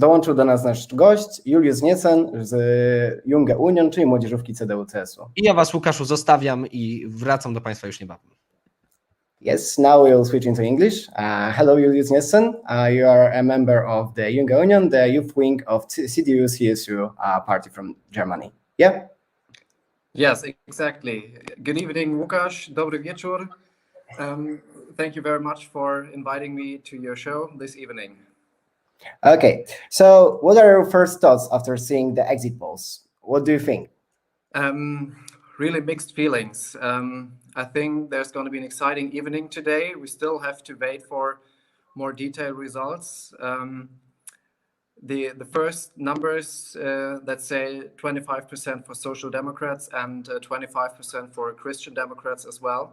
Dołączył do nas nasz gość, Julius Nießen z Jünge Union, czyli młodzieżówki CDU-CSU. I ja was, Łukaszu, zostawiam i wracam do Państwa już niebawem. Yes, now we'll switch into English. Hello, Julius Nießen. You are a member of the Jünge Union, the youth wing of CDU-CSU party from Germany. Yeah? Yes, exactly. Good evening, Łukasz. Dobry wieczór. Thank you very much for inviting me to your show this evening. Okay, so what are your first thoughts after seeing the exit polls? What do you think? Really mixed feelings. I think there's going to be an exciting evening today. We still have to wait for more detailed results. The first numbers that say 25% for Social Democrats and 25% for Christian Democrats as well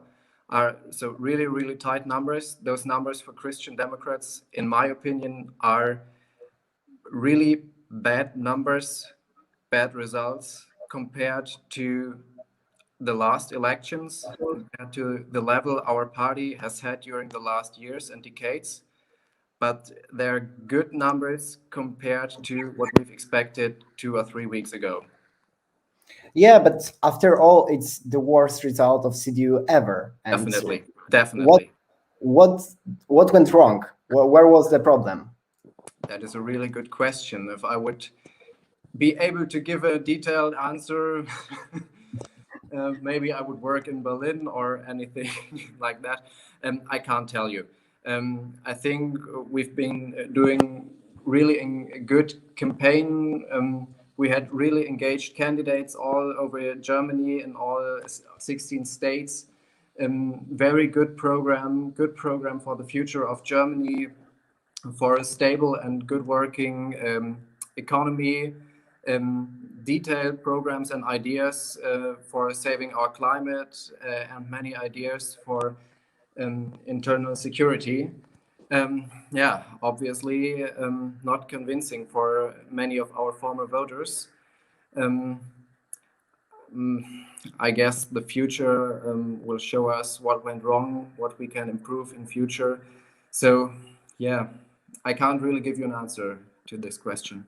are so really tight numbers. Those numbers for Christian Democrats, in my opinion, are really bad numbers, bad results compared to the last elections, compared to the level our party has had during the last years and decades. But they're good numbers compared to what we've expected 2 or 3 weeks ago. Yeah, but after all, it's the worst result of CDU ever. And definitely. What went wrong? Where was the problem? That is a really good question. If I would be able to give a detailed answer, maybe I would work in Berlin or anything like that. I can't tell you. I think we've been doing really a good campaign. We had really engaged candidates all over Germany in all 16 states. Very good program for the future of Germany, for a stable and good working economy, detailed programs and ideas for saving our climate, and many ideas for internal security. Obviously not convincing for many of our former voters. I guess the future will show us what went wrong, what we can improve in future. So yeah, I can't really give you an answer to this question.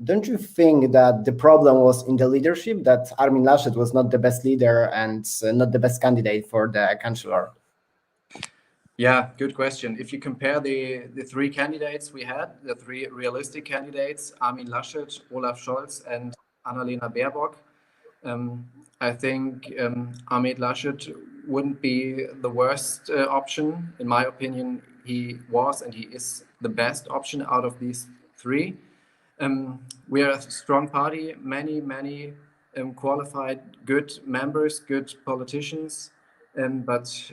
Don't you think that the problem was in the leadership, that Armin Laschet was not the best leader and not the best candidate for the chancellor? Yeah, good question. If you compare the 3 candidates we had, the 3 realistic candidates, Armin Laschet, Olaf Scholz, and Annalena Baerbock, I think Armin Laschet wouldn't be the worst option. In my opinion, he was and he is the best option out of these 3. We are a strong party, many qualified, good members, good politicians, but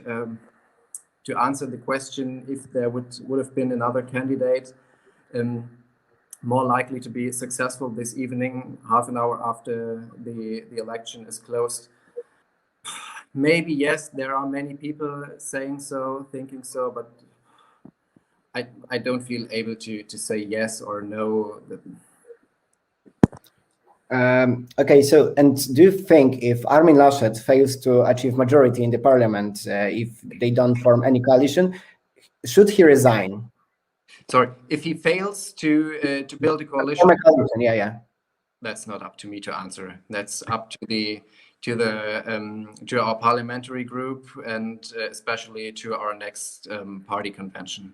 to answer the question, if there would have been another candidate more likely to be successful this evening, half an hour after the election is closed, maybe yes, there are many people saying so, thinking so, but I don't feel able to say yes or no. Okay, so, and do you think if Armin Laschet fails to achieve majority in the parliament, if they don't form any coalition, should he resign? Sorry, if he fails to build a coalition? Form a coalition, yeah. That's not up to me to answer. That's up to our parliamentary group and especially to our next party convention.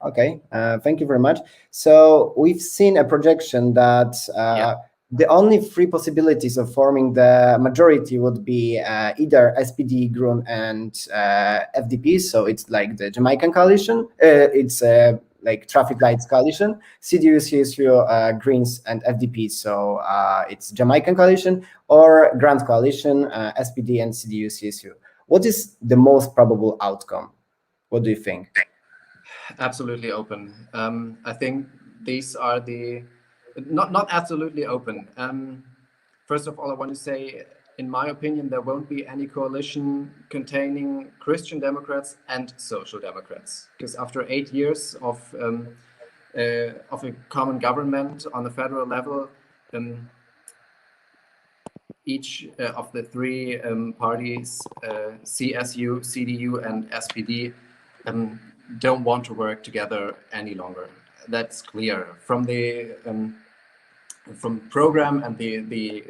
Okay, thank you very much. So we've seen a projection that the only 3 possibilities of forming the majority would be either SPD, Grün, and FDP. So it's like the Jamaican coalition. It's like traffic lights coalition. CDU, CSU, Greens, and FDP. So it's Jamaican coalition or Grand Coalition, SPD and CDU, CSU. What is the most probable outcome? What do you think? Absolutely open. I think these are the not absolutely open. First of all, I want to say, in my opinion, there won't be any coalition containing Christian Democrats and Social Democrats, because after 8 years of a common government on the federal level, each of the 3 parties, CSU, CDU, and SPD, don't want to work together any longer. that's clear from the program and the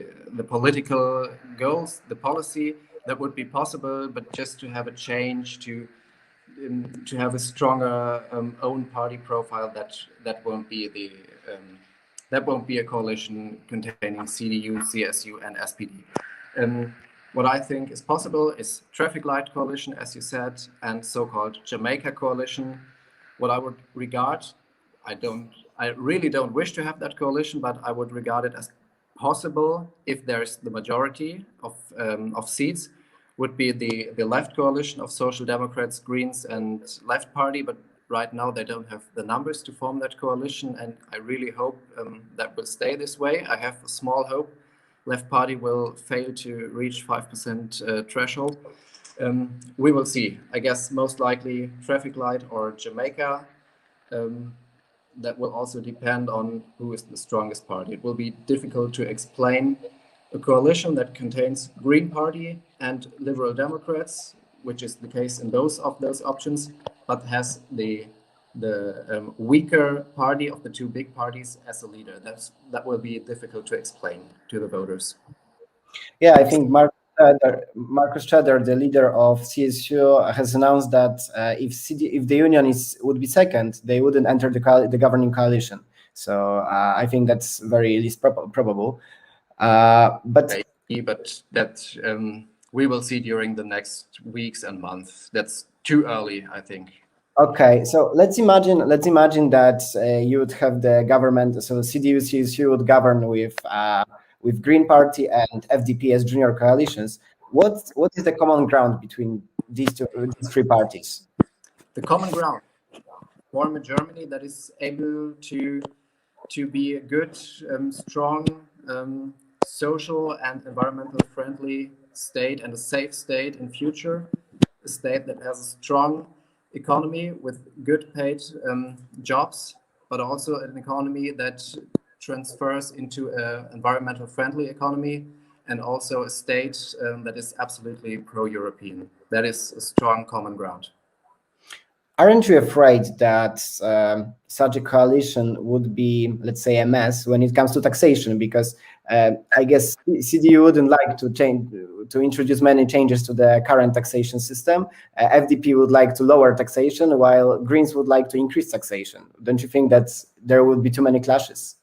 political goals, the policy. That would be possible, but just to have a change, to have a stronger own party profile, that won't be a coalition containing CDU, CSU, and SPD. What I think is possible is traffic light coalition, as you said, and so-called Jamaica coalition. What I would regard, I really don't wish to have that coalition, but I would regard it as possible if there's the majority of seats, would be the left coalition of Social Democrats, Greens, and Left Party. But right now they don't have the numbers to form that coalition, and I really hope that will stay this way. I have a small hope Left Party will fail to reach 5% threshold. We will see. I guess most likely traffic light or Jamaica. That will also depend on who is the strongest party. It will be difficult to explain a coalition that contains Green Party and Liberal Democrats, which is the case in those options, but has the weaker party of the two big parties as a leader. That will be difficult to explain to the voters. Yeah, I think Markus Schroeder, the leader of CSU, has announced that if the union would be second, they wouldn't enter the governing coalition. So I think that's very least probable. But that we will see during the next weeks and months. That's too early, I think. Okay, so let's imagine that you would have the government. So CDU, CSU would govern with Green Party and FDP as junior coalitions. What is the common ground between these three parties? The common ground: form a Germany that is able to be a good, strong, social and environmental friendly state and a safe state in future. A state that has a strong economy with good paid jobs, but also an economy that transfers into an environmental friendly economy, and also a state that is absolutely pro-European. That is a strong common ground. Aren't you afraid that such a coalition would be, let's say, a mess when it comes to taxation? Because I guess CDU wouldn't like to introduce many changes to the current taxation system. FDP would like to lower taxation, while Greens would like to increase taxation. Don't you think that there would be too many clashes?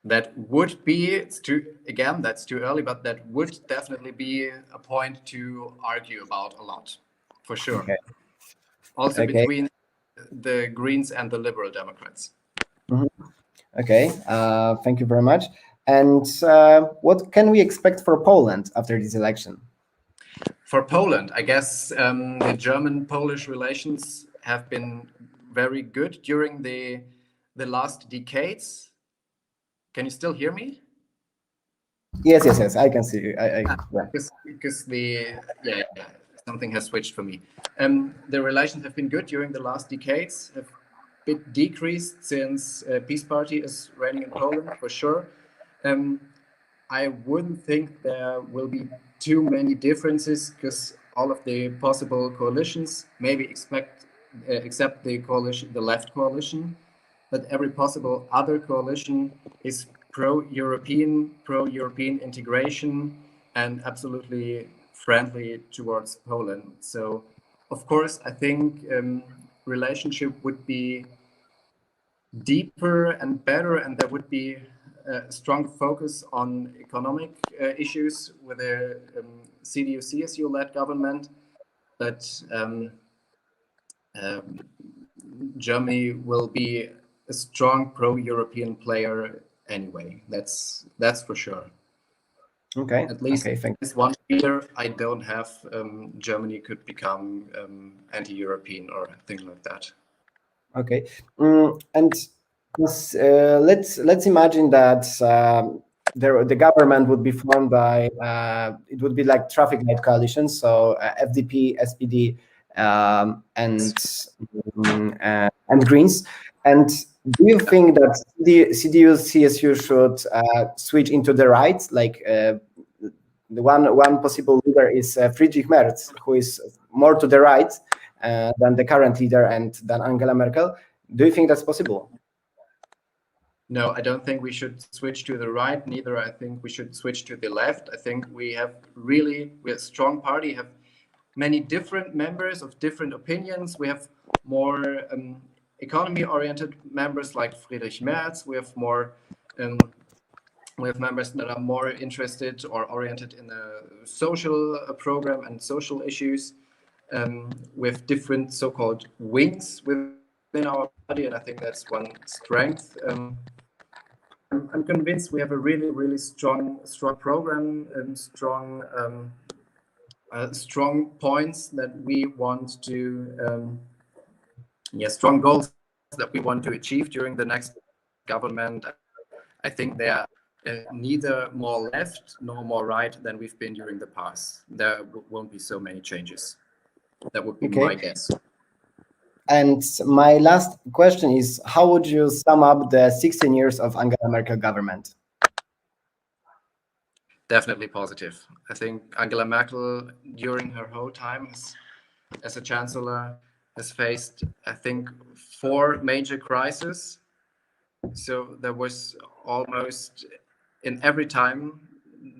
That would be, that's too early, but that would definitely be a point to argue about a lot, for sure. Okay. Also between the Greens and the Liberal Democrats. Mm-hmm. Okay, thank you very much. And what can we expect for Poland after this election? For Poland, I guess the German-Polish relations have been very good during the last decades. Can you still hear me? Yes, I can see you. Because something has switched for me. The relations have been good during the last decades, have a bit decreased since Peace Party is reigning in Poland, for sure. I wouldn't think there will be too many differences, because all of the possible coalitions, maybe except the left coalition, that every possible other coalition is pro-European integration and absolutely friendly towards Poland. So, of course, I think relationship would be deeper and better, and there would be a strong focus on economic issues with a CDU-CSU-led government. But Germany will be a strong pro-European player anyway. That's for sure. Okay. At least this one year, I don't have Germany could become anti-European or things like that. Okay, and let's imagine that the government would be formed by it would be like traffic light coalition, so FDP, SPD, and Greens. And do you think that the CDU, CSU should switch into the right? Like the one possible leader is Friedrich Merz, who is more to the right than the current leader and than Angela Merkel. Do you think that's possible? No, I don't think we should switch to the right. Neither I think we should switch to the left. I think we're a strong party, have many different members of different opinions. We have more economy-oriented members like Friedrich Merz. We have more we have members that are more interested or oriented in the social program and social issues, with different so-called wings within our party, and I think that's one strength. I'm convinced we have a really, really strong program and strong points that we want to, strong goals that we want to achieve during the next government. I think they are neither more left nor more right than we've been during the past. There won't be so many changes. That would be my guess. And my last question is, how would you sum up the 16 years of Angela Merkel government? Definitely positive. I think Angela Merkel, during her whole time as a chancellor, has faced, I think, 4 major crises. So there was almost, in every time,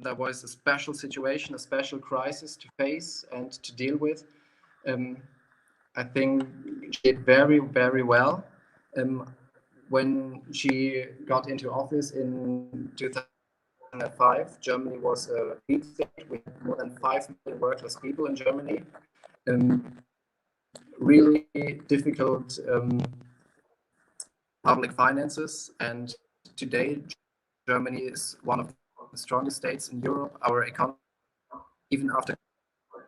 there was a special situation, a special crisis to face and to deal with. I think she did very, very well. When she got into office in 2005, Germany was a big state. We had more than 5 million workless people in Germany. Really difficult public finances. And today, Germany is one of the strongest states in Europe. Our economy, even after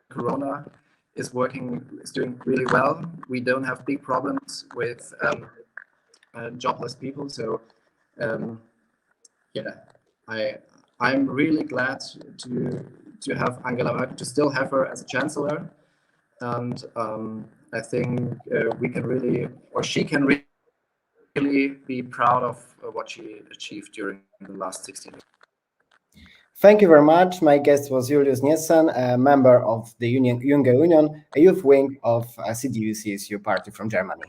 Corona, is doing really well. We don't have big problems with jobless people. So I'm really glad to have Angela Merkel, to still have her as a chancellor, and I think we can really, or she can really be proud of what she achieved during the last 16 years. Thank you very much. My guest was Julius Nießen, a member of the Jünge Union, a youth wing of CDU-CSU party from Germany.